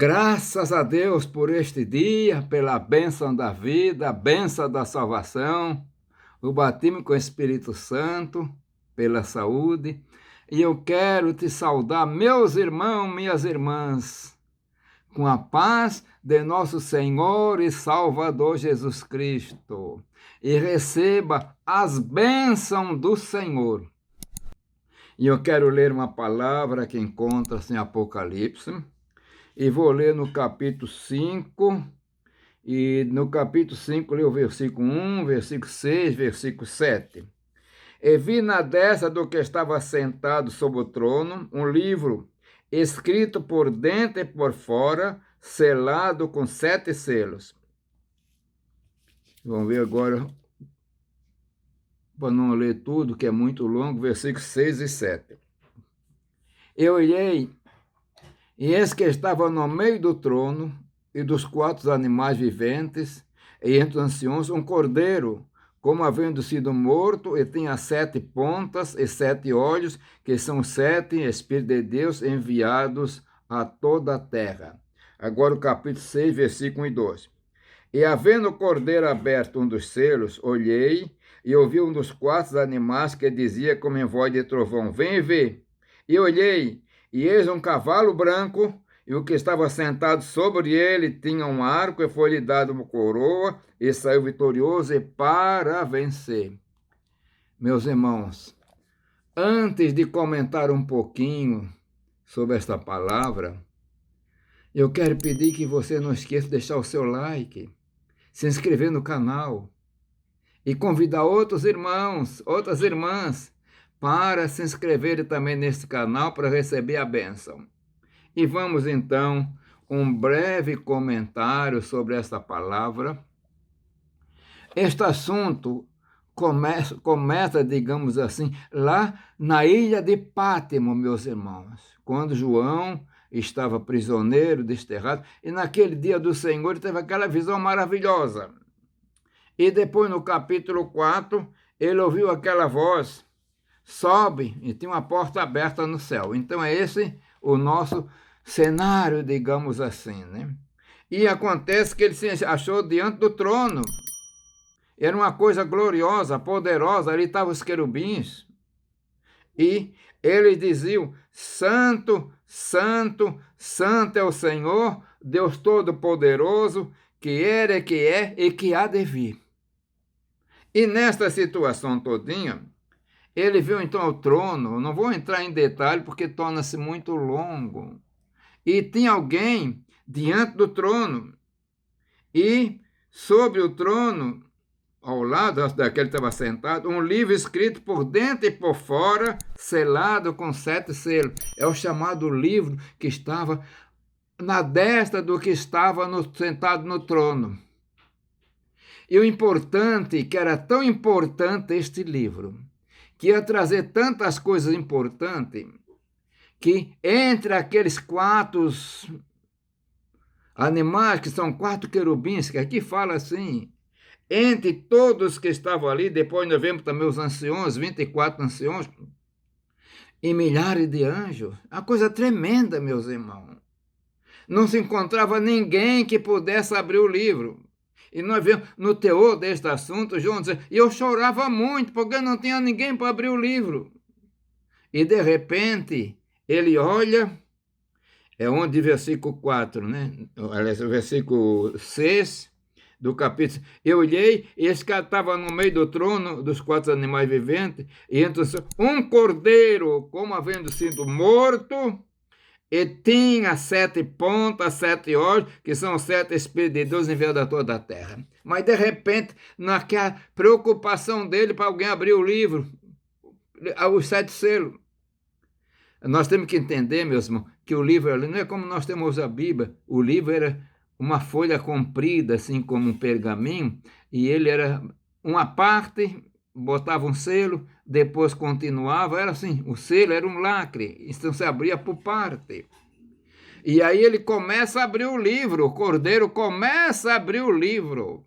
Graças a Deus por este dia, pela bênção da vida, a bênção da salvação, o batismo com o Espírito Santo, pela saúde. E eu quero te saudar, meus irmãos, minhas irmãs, com a paz de nosso Senhor e Salvador Jesus Cristo. E receba as bênçãos do Senhor. E eu quero ler uma palavra que encontra-se em Apocalipse. E vou ler no capítulo 5, e no capítulo 5 leio o versículo 1, versículo 6, versículo 7. E vi na destra do que estava sentado sobre o trono um livro, escrito por dentro e por fora, selado com 7 selos. Vamos ver agora, para não ler tudo, que é muito longo, versículos 6 e 7. Eu olhei, e eis que estava no meio do trono e dos 4 animais viventes, e entre os anciãos um cordeiro, como havendo sido morto, e tinha 7 pontas e 7 olhos, que são 7 Espíritos de Deus enviados a toda a terra. Agora o capítulo 6, versículo 1 e 2. E havendo o cordeiro aberto um dos selos, olhei e ouvi um dos 4 animais que dizia como em voz de trovão: vem e vê. E olhei, e eis um cavalo branco, e o que estava sentado sobre ele tinha um arco, e foi-lhe dado uma coroa, e saiu vitorioso e para vencer. Meus irmãos, antes de comentar um pouquinho sobre esta palavra, eu quero pedir que você não esqueça de deixar o seu like, se inscrever no canal e convidar outros irmãos, outras irmãs, para se inscreverem também neste canal para receber a bênção. E vamos então um breve comentário sobre esta palavra. Este assunto começa, digamos assim, lá na ilha de Pátimo, meus irmãos, quando João estava prisioneiro, desterrado, e naquele dia do Senhor ele teve aquela visão maravilhosa. E depois no capítulo 4, ele ouviu aquela voz: sobe, e tinha uma porta aberta no céu. Então é esse o nosso cenário, digamos assim, né? E acontece que ele se achou diante do trono. Era uma coisa gloriosa, poderosa, ali estavam os querubins. E eles diziam: santo, santo, santo é o Senhor, Deus Todo-Poderoso, que era, que é e que há de vir. E nesta situação todinha, ele viu então o trono. Não vou entrar em detalhe porque torna-se muito longo. E tinha alguém diante do trono, e sobre o trono, ao lado daquele que estava sentado, um livro escrito por dentro e por fora, selado com 7 selos. É o chamado livro que estava na destra do que estava sentado no trono. E o importante, que era tão importante este livro, que ia trazer tantas coisas importantes, que entre aqueles 4 animais, que são 4 querubins, que aqui fala assim, entre todos que estavam ali, depois nós vemos também os anciões, 24 anciões, e milhares de anjos. Uma coisa tremenda, meus irmãos. Não se encontrava ninguém que pudesse abrir o livro. E nós vemos no teor deste assunto, João diz, e eu chorava muito, porque não tinha ninguém para abrir o livro. E de repente, ele olha, é onde versículo 4, né? Aliás, o versículo 6 do capítulo. Eu olhei, e esse cara estava no meio do trono dos 4 animais viventes, e entre um cordeiro, como havendo sido morto, e tinha 7 pontas, 7 olhos, que são 7 Espíritos de Deus enviados a toda a terra. Mas de repente, naquela preocupação dele para alguém abrir o livro, os 7 selos. Nós temos que entender, meus irmãos, que o livro ali não é como nós temos a Bíblia. O livro era uma folha comprida, assim como um pergaminho, e ele era uma parte, botava um selo, depois continuava, era assim, o selo era um lacre, então se abria por parte. E aí ele começa a abrir o livro, o cordeiro começa a abrir o livro.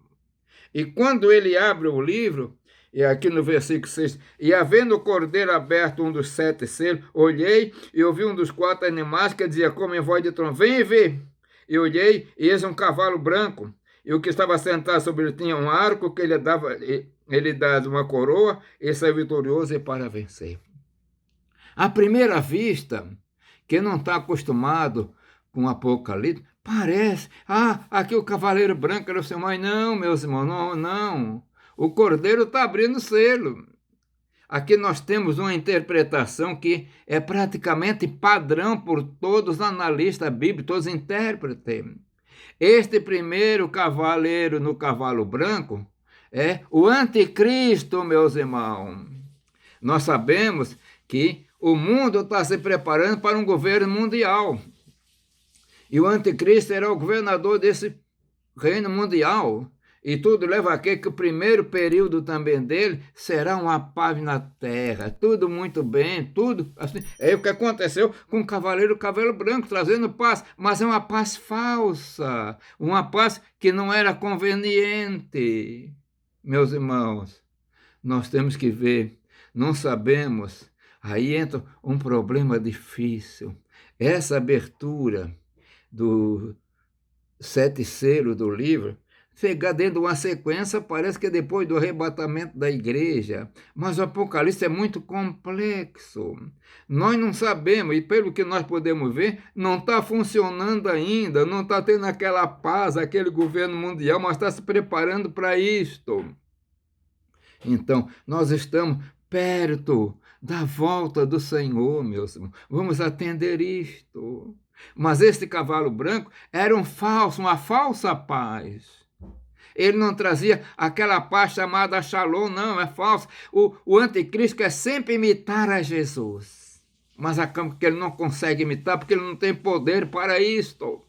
E quando ele abre o livro, e aqui no versículo 6, e havendo o cordeiro aberto um dos 7 selos, olhei e ouvi um dos 4 animais que dizia como em voz de trovão: vem e vê. E olhei, e eis um cavalo branco, e o que estava sentado sobre ele tinha um arco que ele dava uma coroa, e saiu vitorioso e para vencer. À primeira vista, quem não está acostumado com o Apocalipse, parece, aqui o cavaleiro branco era o seu, mas não, meus irmãos, não, não. O Cordeiro está abrindo o selo. Aqui nós temos uma interpretação que é praticamente padrão por todos os analistas bíblicos, todos os intérpretes. Este primeiro cavaleiro no cavalo branco é o anticristo, meus irmãos. Nós sabemos que o mundo está se preparando para um governo mundial. E o anticristo era o governador desse reino mundial. E tudo leva a crer que o primeiro período também dele será uma paz na terra. Tudo muito bem, tudo assim. É o que aconteceu com o cavaleiro Cavalo Branco, trazendo paz. Mas é uma paz falsa. Uma paz que não era conveniente. Meus irmãos, nós temos que ver. Não sabemos. Aí entra um problema difícil. Essa abertura do 7 selos do livro, chegar dentro de uma sequência, parece que é depois do arrebatamento da igreja. Mas o Apocalipse é muito complexo. Nós não sabemos, e pelo que nós podemos ver, não está funcionando ainda, não está tendo aquela paz, aquele governo mundial, mas está se preparando para isto. Então, nós estamos perto da volta do Senhor, meus irmãos. Vamos atender isto. Mas este cavalo branco era uma falsa paz. Ele não trazia aquela paz chamada Shalom, não, é falso. O anticristo quer sempre imitar a Jesus. Mas acaba que ele não consegue imitar porque ele não tem poder para isto.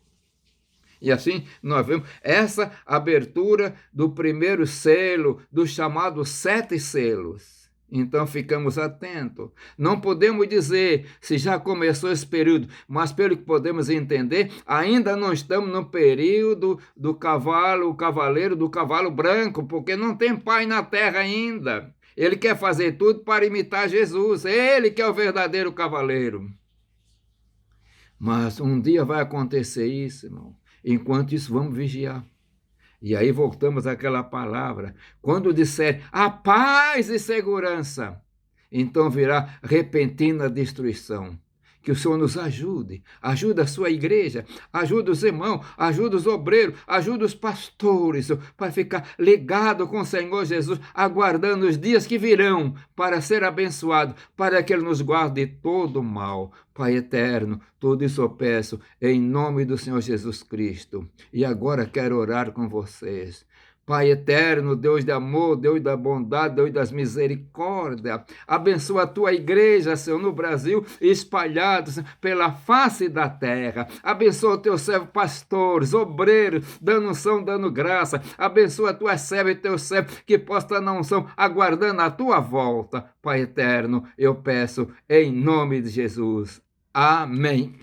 E assim nós vemos essa abertura do primeiro selo, dos chamados 7 selos. Então ficamos atentos. Não podemos dizer se já começou esse período, mas pelo que podemos entender, ainda não estamos no período do cavalo, o cavaleiro do cavalo branco, porque não tem pai na terra ainda. Ele quer fazer tudo para imitar Jesus. Ele que é o verdadeiro cavaleiro. Mas um dia vai acontecer isso, irmão. Enquanto isso, vamos vigiar. E aí voltamos àquela palavra. Quando disser a paz e segurança, então virá repentina destruição. Que o Senhor nos ajude, ajude a sua igreja, ajude os irmãos, ajude os obreiros, ajude os pastores, para ficar ligado com o Senhor Jesus, aguardando os dias que virão para ser abençoado, para que Ele nos guarde de todo o mal. Pai eterno, tudo isso eu peço em nome do Senhor Jesus Cristo. E agora quero orar com vocês. Pai eterno, Deus de amor, Deus da bondade, Deus das misericórdias, abençoa a tua igreja, Senhor, no Brasil, espalhados pela face da terra. Abençoa o teu servo pastores, obreiros, dando unção, dando graça. Abençoa a tua serva e teu servo que possa estar na unção, aguardando a tua volta. Pai eterno, eu peço em nome de Jesus. Amém.